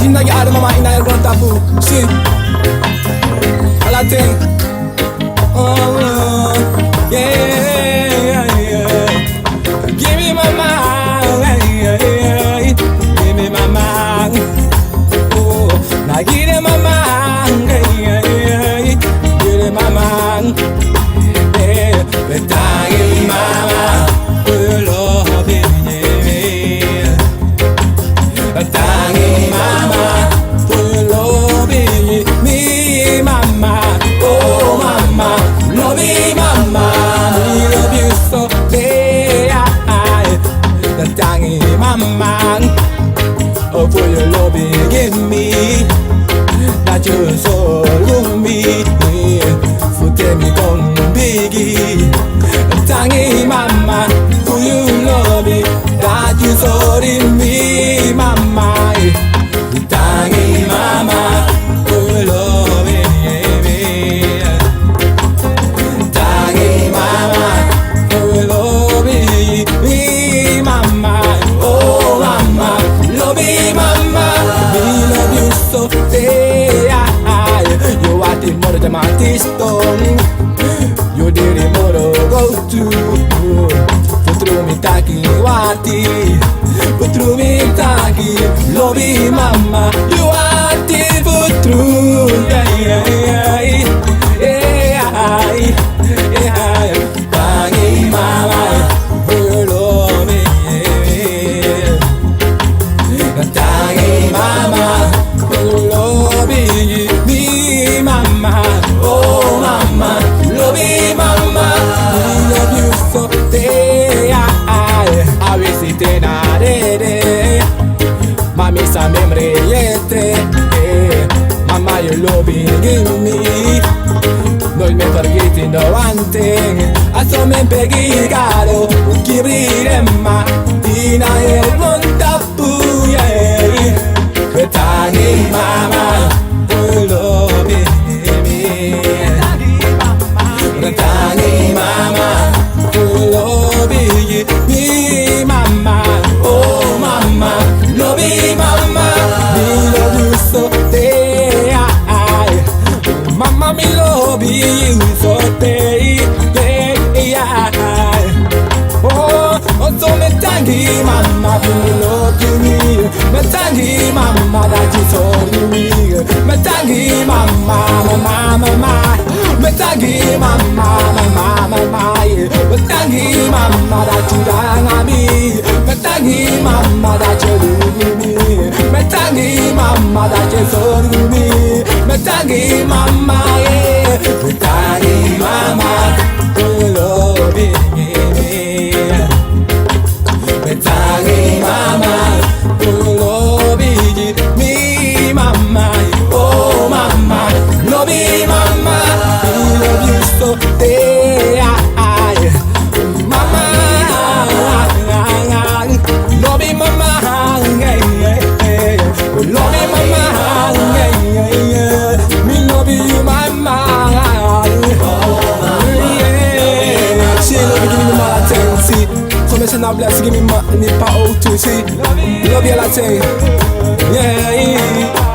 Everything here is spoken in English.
Jinagi ada mama ina el tapu. Si Alatin. Oh yeah, yeah. Give me my mind, give me my mind. Oh, now give me my mind, give me my mind. Yeah, but dying mama, will love it. Dying mama, will love it. Me mama, oh mama, love me mama, we love you so bad. The dying mama, oh for your loving in me, that you so love me. So tell me come biggie, dying mama, for you love me, that you so in me, mama. Dying mama, for your loving me. Dying mama, for your loving me, mama. Oh mama, love me mama, we love you so bad. You are the mother of my stone. You did the mother go to. Putru mi taki wati, putru mi taki, love me mama. You are the putru, yeah, yeah, yeah, yeah. Taki mama, you love me. Taki mama, you love me, mama. Oh mama, love me mama, we love you so bad. I will sit in a day, mami sa memory yete. Mama, you loving me, no me forgetting the one thing. I saw me begging God, give it Emma, Tina el montapu, yeah. Betani mama, you love me. Betani mama, you love me, mama. Oh mama, love me mama, we love you so bad. Mama, me love you so bad. Oh, so me tangi mama, me love you. Me tangi mama, that you so me. Me tangi mama, mama. Me tangi mama, mama. Me tangi mama, that you dang me. Me tangi mama, that you love me. Me tangi mama, that you so me. Me tangi mama, yeah. Me tangi mama, you love me. Me tangi mama, you love me, mama. Oh mama, love me mama, we love you so bad. Mama, love me mama, love me mama, me love you mama. Yeah, she love me, give me my attention. So me say now bless, give me my power to see. Love you, Latin. Yeah.